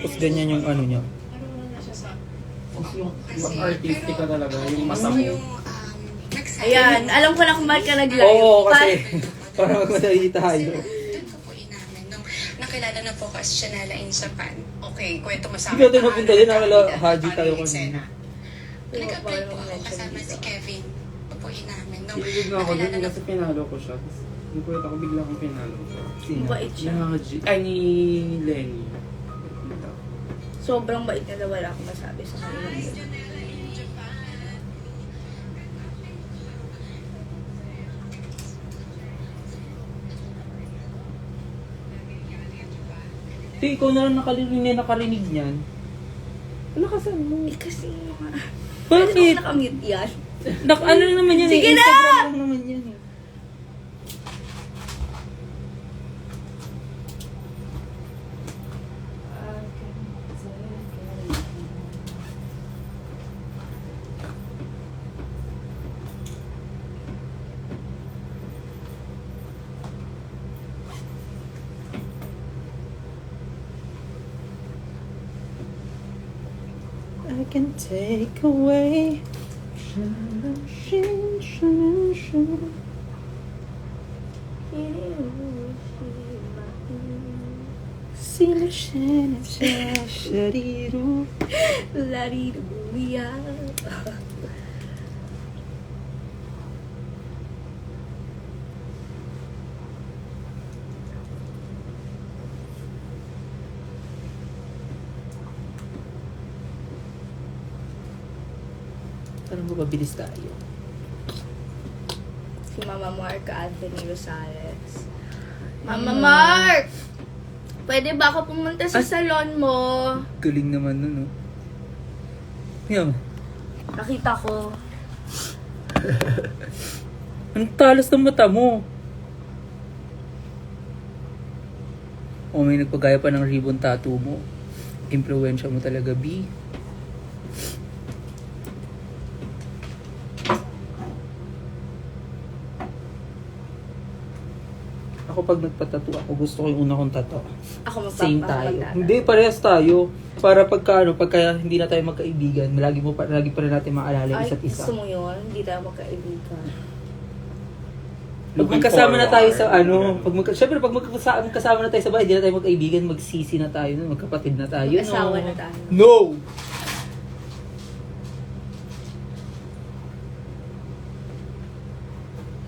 Tapos ganyan yung ano niya. Yung artistic ka talaga, yung masamo. Ayan, alam ko na kung bakit ka nag-live. Oo, kasi para magmadali tayo. Doon ko po inamin nung nakilala na po ko as Chanela in Japan. Okay, kwento mo sa Hindi natin napunta din, nakala Haji tayo Paano yung kanina. eksena? Nag-apply po ako kasama si Kevin. Ito po inamin nung Ilig na ako nakilala doon na kasi pinalo ko siya. Tapos nagulat ako bigla akong pinalo siya. Sino? Bait siya. Si Haji. Ay, ni Lenny. Sobrang bait niya na wala akong masabi sa kanya. Di, ikaw na lang nakarinig niyan. Lakasan mo. Eh kasi mga... Bakit? Ano nakamute yan? Ano lang naman yan Sige eh. na! Instagram lang naman yan eh. I can take away. Lariruya. Parang mapabilis tayo. Si Mama Mark Anthony Rosales. Mama Mark! Pwede ba ako pumunta sa salon mo? Galing naman nun, no? Yan. Nakita ko. Ang talas ng mata mo. O may nagpagaya pa ng ribbon tattoo mo. Impluwensya mo talaga, B. Ako pag nagpatattoo ako, gusto ko yung una kong tattoo. Ako Same tayo. magtatato. Hindi, parehas tayo. Para pagka hindi na tayo magkaibigan, lagi pa rin natin maalala yung Ay, isa't isa. gusto mo yun? Hindi tayo magkaibigan. Pag magkasama na tayo sa syempre pag magkasama na tayo sa bahay, hindi na tayo magkaibigan, magsisi na tayo, no? Magkapatid na tayo. Mag-asawa no? na tayo. No!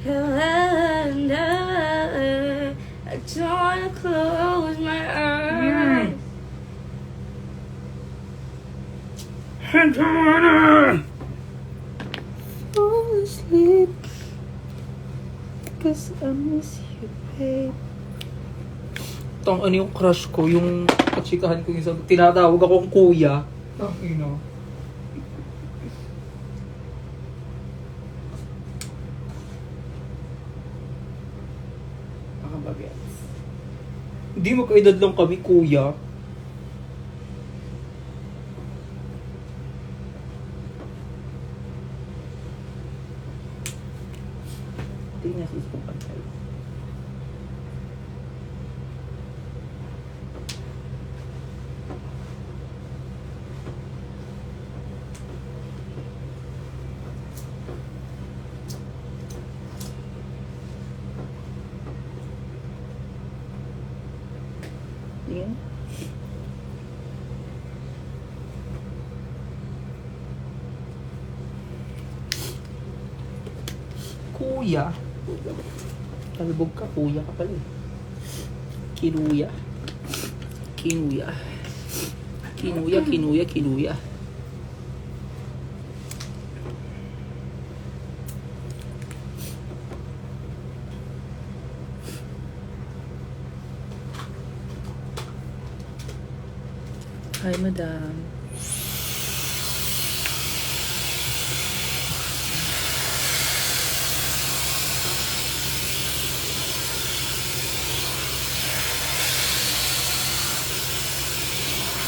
And I don't wanna close my eyes. Fall asleep, 'cause I miss you, babe. Tong ano yung crush ko, yung katsikahan ko yung isang tinatawag akong kuya. Tangina. Nakabagets. Hindi magkaedad lang kami, kuya. Tingnan sa isang pantay. Tingnan. Kuya. Talbog ka, kuya ka pala eh. Kinuya. Kinuya. Kinuya, kinuya, kinuya. Hi, madam.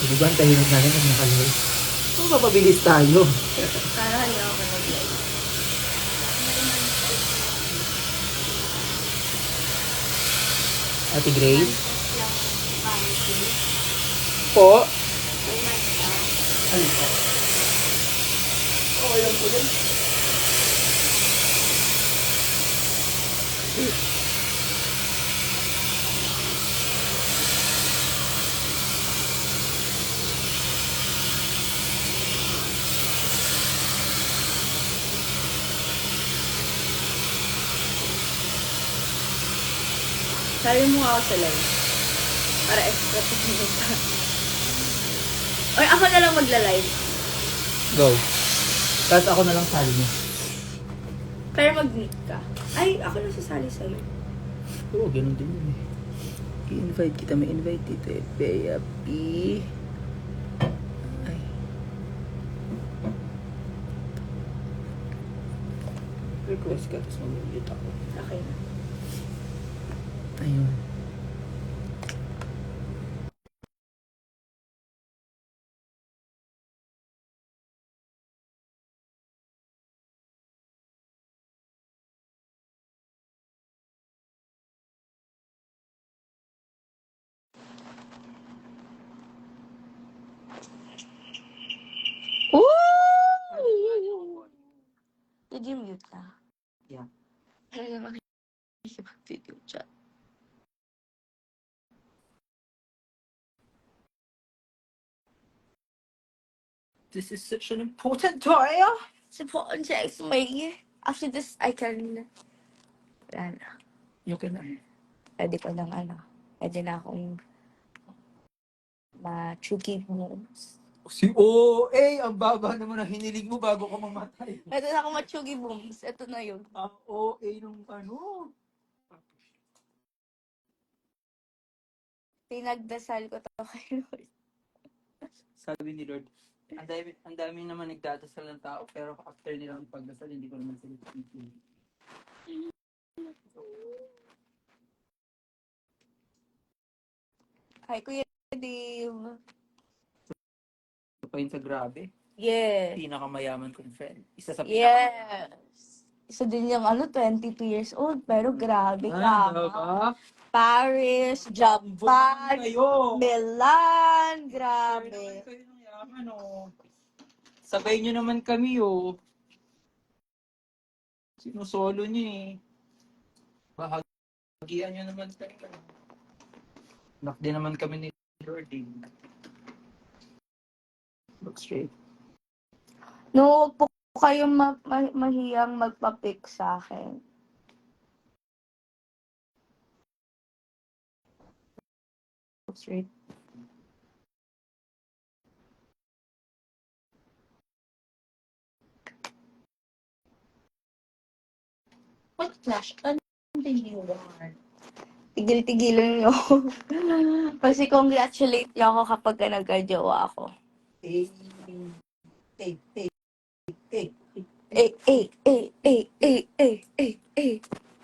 Di ba ang tahimik natin pag nakalive? Kung mapabilis tayo. Sana hindi ako nag-live. Ate Grace? Po? Alin ko? Oo, alam ko yun. Sabi mo ako sa live. Para extra pumunta. Or ako na lang magla-live. Go. Tapos ako na lang sali mo. Pero mag-meet ka. Ay, ako na sasali sa'yo. Oo, ganun din yun eh. I-invite kita, may invite dito eh. Bea P. Ay. Request ka, tapos mag-mute ako. Okay na. Ayun. Ooh! Did you mute na? Yeah. Ano naman makikipag-video chat? This is such an important time. Si Paul Jackson may after this, I can, wala na. You can Pwede ko ng pwede na akong ma-chuki moves. Si OA, ang baba naman ang hinilig mo bago ka mamatay. Pwede na akong ma-chuki moves. Ito na yun. Ang OA nung ano. Pinagdasal ko to kay Lord. Sabi ni Lord, ang dami naman nagdadasal ng tao, pero after nilang ipagdasal, hindi ko naman sila pipili. Hi, Kuya Dave. Ito pa yun sa grabe. Yes. Pinakamayaman kong friend. Isa sa Yes. Isa din yung 22 years old, pero grabe ka. diba? Paris, Japan, Kayo. Milan, grabe. Kayo ng yaman, oh. Sabay nyo naman kami, oh. Sinusolo nyo, eh. Bahagian nyo naman kayo. Nak din naman kami ni Lord, eh. Look straight. No, huwag po kayong mahiyang magpa-pick sa akin. Look straight. What flash? Ano you want? Tigil-tigilan niyo. Kasi congratulate niyo ako kapag nagka-jowa ako. Eh.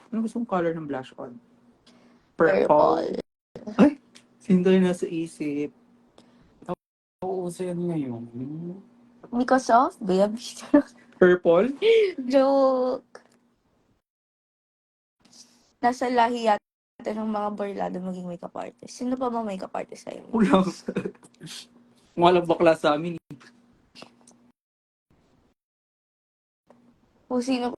Ano gusto mong color ng blush on? Purple. Ay! Sino yung nasa isip? Oo, so yan ngayon. Because of, babe. Purple? Joke. Nasa lahi yata ng mga barlado maging makeup artist. Sino pa ba makeup artist sa'yo? Kulang. Walang bakla sa amin. Kung sino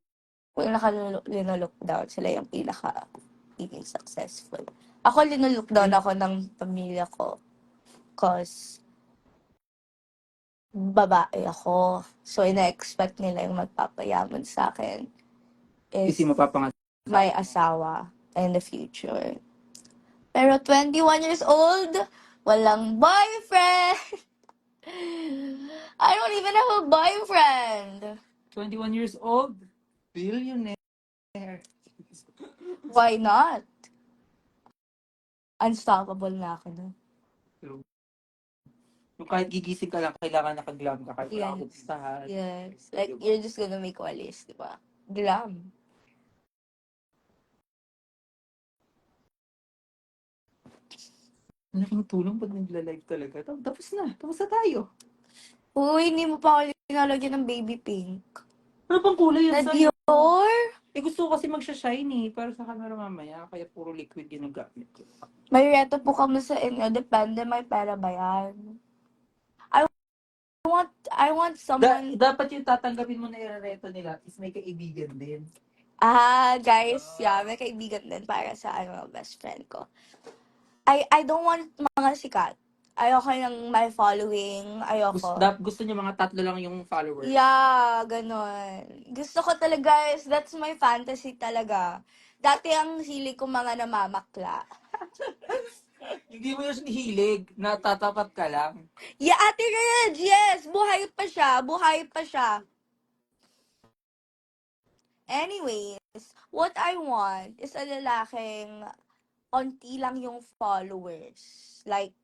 po yung linalook down, sila yung pinaka-piging successful. Ako, linalook down ako ng pamilya ko. Cause, babae ako. So, ina-expect nila yung magpapayaman sa akin. Kasi mapapangat. May asawa in the future. Pero 21 years old, walang boyfriend. I don't even have a boyfriend. 21 years old? Billionaire. Why not? Unstoppable na ako nun. Yung kahit gigising ka lang, kailangan nakaglam ka. Kahit wala Yes. kang pustahan. Yes. Like, you're just gonna make walis, di ba? Glam. Malaking tulong pag nagla-live talaga. Tapos na tayo. Uy, hindi mo pa ako linalagyan ng baby pink. Ano pang kulay Na yan sa'yo? Dior? Eh gusto ko kasi magsha-shiny para sa camera mamaya. Kaya puro liquid ginagamit ko. May reto po kami sa inyo. Depende, may pera ba yan? I want I want someone... Dapat yung tatanggapin mo na irereto nila is may kaibigan din. Guys, yeah, may kaibigan din para sa best friend ko. I don't want mga sikat. Ayoko ng my following. Ayoko. Gusto niyo mga 3 lang yung followers. Yeah, ganon. Gusto ko talaga, guys. That's my fantasy talaga. Dati ang hilig ko mga namamakla. Hindi mo yung hilig, natatapat ka lang. Yeah, Ate Reg, yes! Buhay pa siya. Buhay pa siya. Anyways, what I want is a lalaking onti lang yung followers. Like,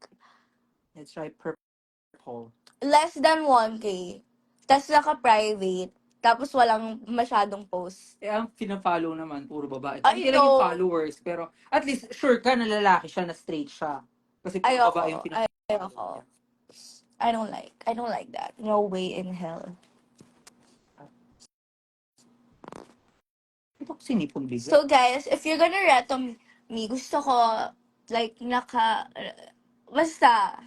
Let's try purple. less than 1K. Tapos naka-private. Tapos walang masyadong post. Eh, ang pina-follow naman, puro babae. Ay, Konti lang yung no. followers, pero at least sure ka na lalaki siya, na straight siya. Kasi puro babae yung Ayoko. Ayoko. I don't like that. No way in hell. Ito ko sinipon bigla. So guys, if you're gonna reto me, gusto ko, like, basta,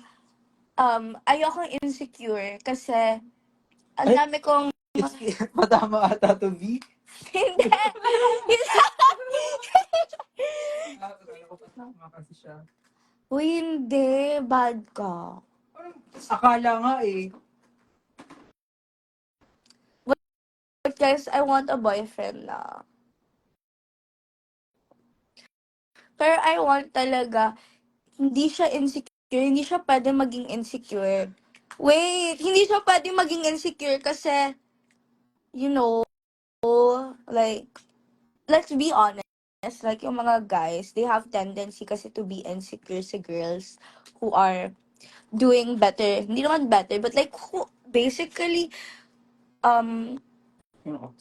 ayokong insecure kasi, ang Ay. dami kong, Matama ata to B. hindi, Akala ko patama kasi siya. Uy, hindi, bad ka. Akala nga eh. But guys, I want a boyfriend na. Pero I want talaga, hindi siya insecure, hindi siya pwede maging insecure. Wait, hindi siya pwede maging insecure kasi, you know, like, let's be honest, like, yung mga guys, they have tendency kasi to be insecure sa girls who are doing better. Hindi naman better, but like, who, basically, You know.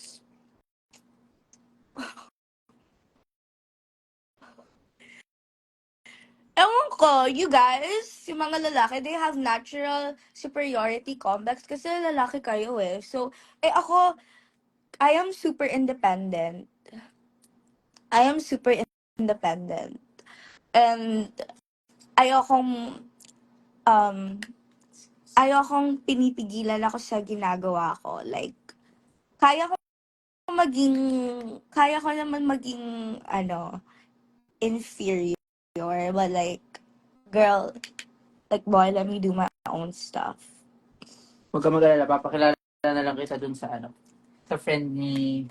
ewan ko, you guys, yung mga lalaki, they have natural superiority complex kasi lalaki kayo eh. So, ako, I am super independent. I am super independent. And ayokong um ayokong pinipigilan ako sa ginagawa ko. Like kaya ko kaya ko naman maging inferior, but like, girl, like, boy, let me do my own stuff. Huwag ka mag-alala, papakilala na lang kita dun sa sa friend ni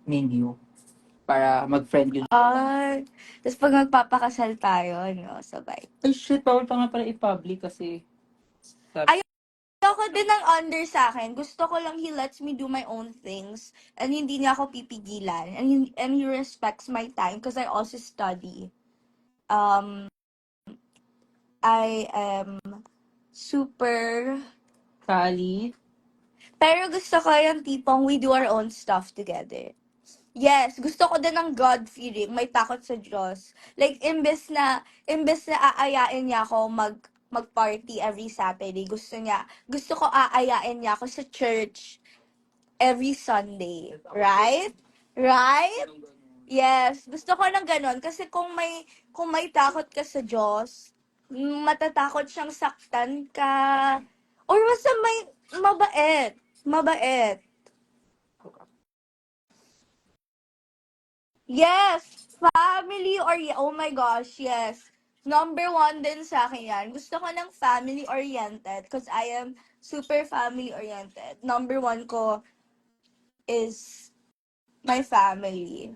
Mindy para mag-friend yun. Tapos pag magpapakasal tayo, sabay. Ay shit, bawal pa nga pala i-public kasi Ayoko din ng under sa akin. Gusto ko lang he lets me do my own things and hindi niya ako pipigilan. And he respects my time because I also study. I am super... Kali. Pero gusto ko yung tipong we do our own stuff together. Yes, gusto ko din ng God-fearing, may takot sa Diyos. Like, imbes na aayain niya ako mag-party every Saturday, gusto ko aayain niya ako sa church every Sunday. Right? Right? Yes, gusto ko ng ganon. Kasi kung may takot ka sa Diyos, matatakot siyang saktan ka. Or basta may mabait. Mabait. Yes! Family oh my gosh, yes. Number 1 din sa akin yan. Gusto ko ng family-oriented because I am super family-oriented. Number 1 ko is my family.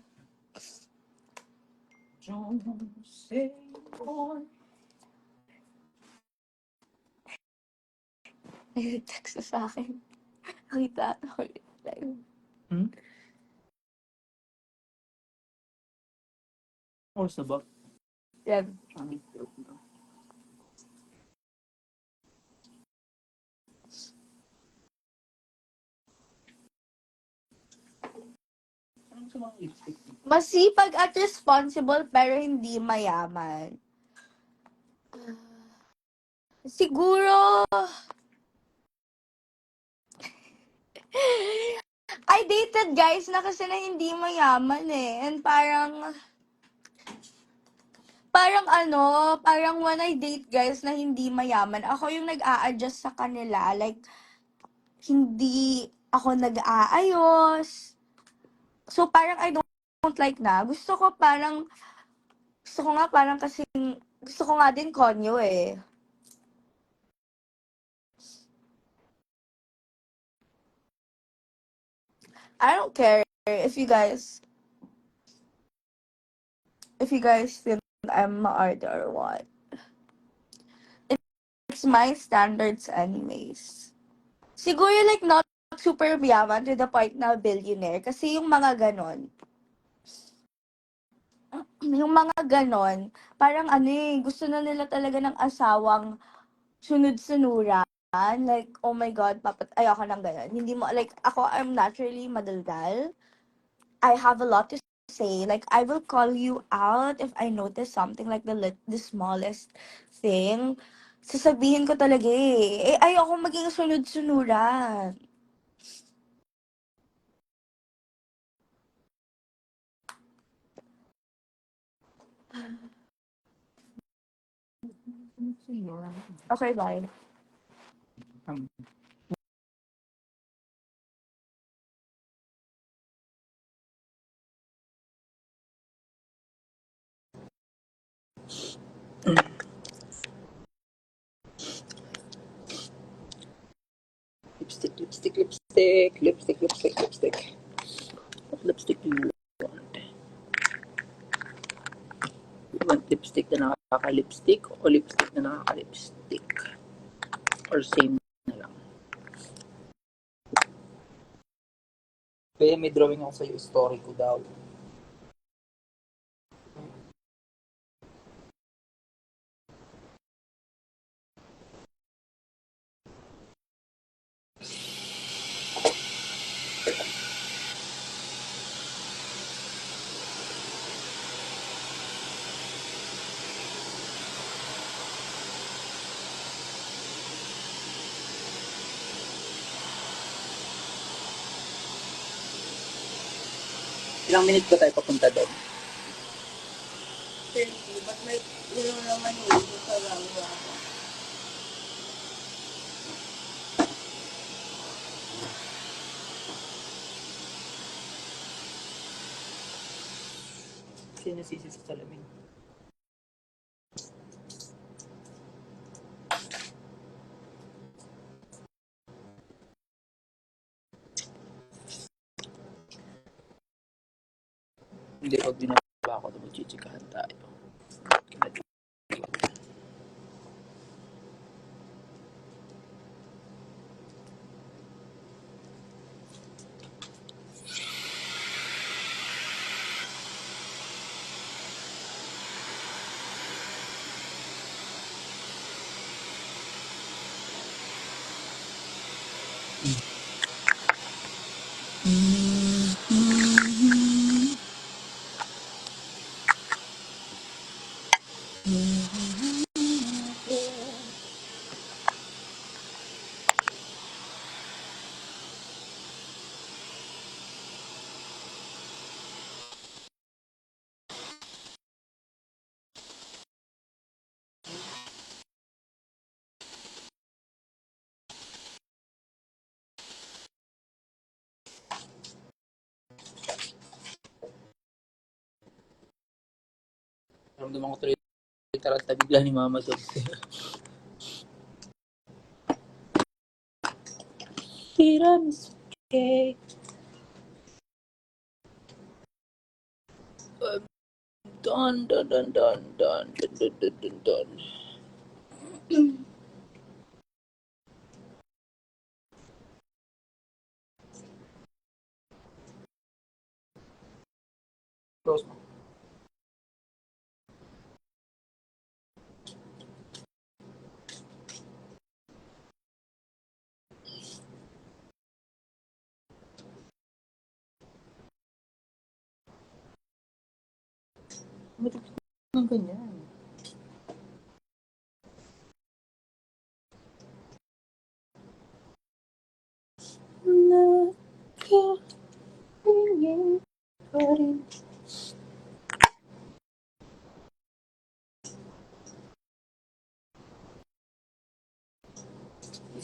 May text na sa akin. Nakita ako live. Oras na ba? Yan. Masipag at responsible pero hindi mayaman. Siguro, I dated guys na kasi na hindi mayaman eh. And parang when I date guys na hindi mayaman, ako yung nag-a-adjust sa kanila. Like, hindi ako nag-aayos. So, parang I don't like na. Gusto ko nga parang kasing, gusto ko nga din konyo eh. I don't care if you guys think I'm maarte or what. It's my standards anyways. Siguro like not super yaman to the point na billionaire. Kasi yung mga ganon, parang ano eh, gusto na nila talaga ng asawang sunod-sunuran. Like, oh my God, ayoko ng ganon. Hindi mo, like, ako, I'm naturally madaldal. I have a lot to say. Like, I will call you out if I notice something like the smallest thing. Sasabihin ko talaga eh. Ayoko maging sunod-sunuran. Okay, bye. Lipstick, lipstick, lipstick, lipstick, lipstick, lipstick. What lipstick do you want? You want lipstick na nakaka-lipstick o lipstick na nakaka-lipstick? Or same na lang? Kaya may drawing ako sa'yo, story ko daw. Ilang minutes ba tayo papunta doon? 30, ba't may yun naman yun, sa lang ako. Sino sisi sa salamin? Hindi, pag binaba ako na magchichikahan tayo. Ramdaman ko tuloy taranta bigla ni Mama doon. Tiramisu cake. Dun, dun, dun, dun, dun, dun, dun, dun, dun, dun. Close mo. Matipid ng ganyan. Nakahingin pa rin.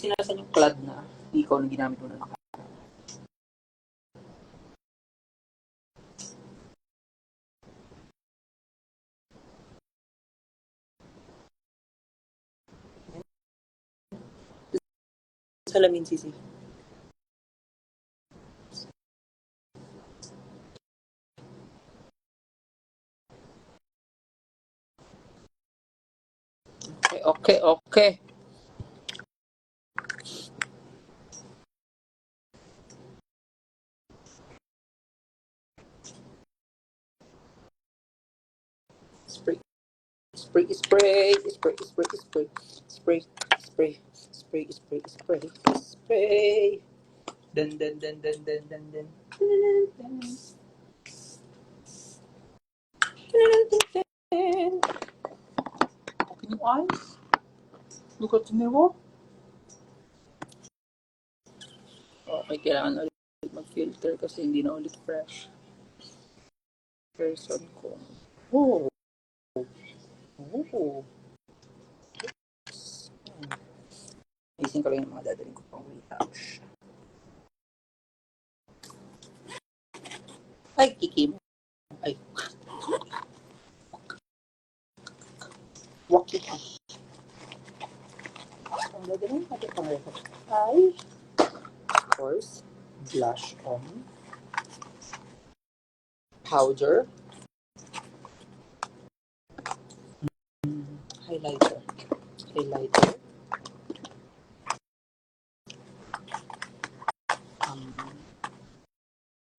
Sinasan yung clad na ikaw na ginamit mo na naka. Salamin, Sisi. Okay. Spray. Dun. Okay yung eyes. Look at the mirror. Okay, kailangan ulit mag-filter kasi hindi na ulit fresh. Person ko. Oh. Ising ko lang yung mga dadaling ko pang retouch. Ay, Kiki mo. Ay. Waki ka. Ang dadaling natin pang retouch. Ay. Of course, blush on. Powder. Highlighter.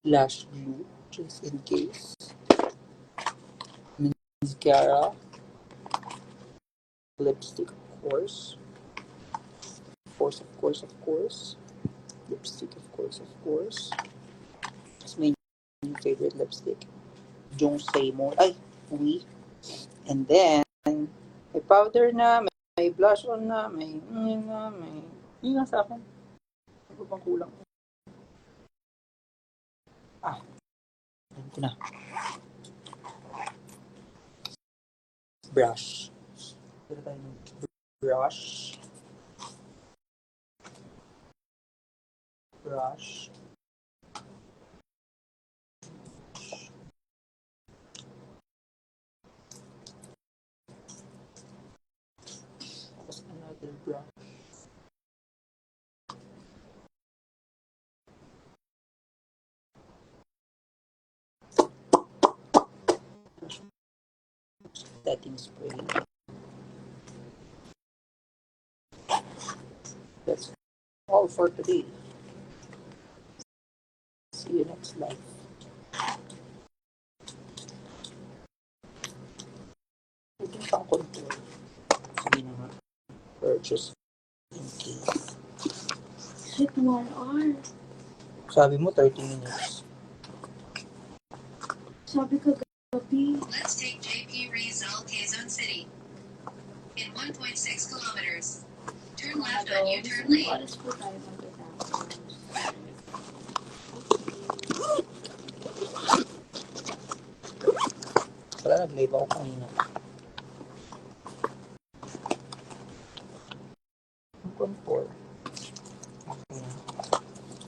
Lash glue, just in case. Mascara. Lipstick, of course. Of course. Lipstick, of course. That's my new favorite lipstick. Jung Seymour. Ay, uwi. And then, may powder na, may blush on na, may yun nga sa akin. Ano bang kulang? Alam ko na. Brush. Pero tayo ng brush. Tapos another brush. Setting spray. That's all for today. See you next live. Ito pang contour. Sige na nga. Purchase in case. Shit, 1 hour. Sabi mo 30 minutes. Sabi ka gabi. Let's take JP Rizal, Quezon City. In 1.6 kilometers. Turn left on U-turn lane. Oras po tayo magtatapos. Wala, nag-live ako kanina. Ang contour. Okay.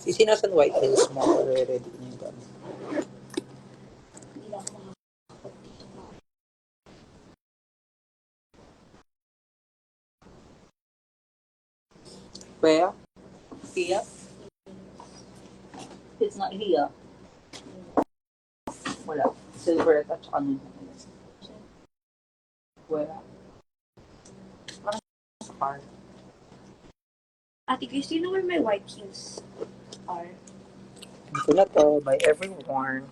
Sisi nasan White Hills mo. Ready na yung gamit. Hindi na ako makakapag dito pa. Where? Here? It's not here. Wala. Silver at saka nude. Wala. Parang sa car. Ate Grace, do you know where my white heels are? Ito na to by everyone.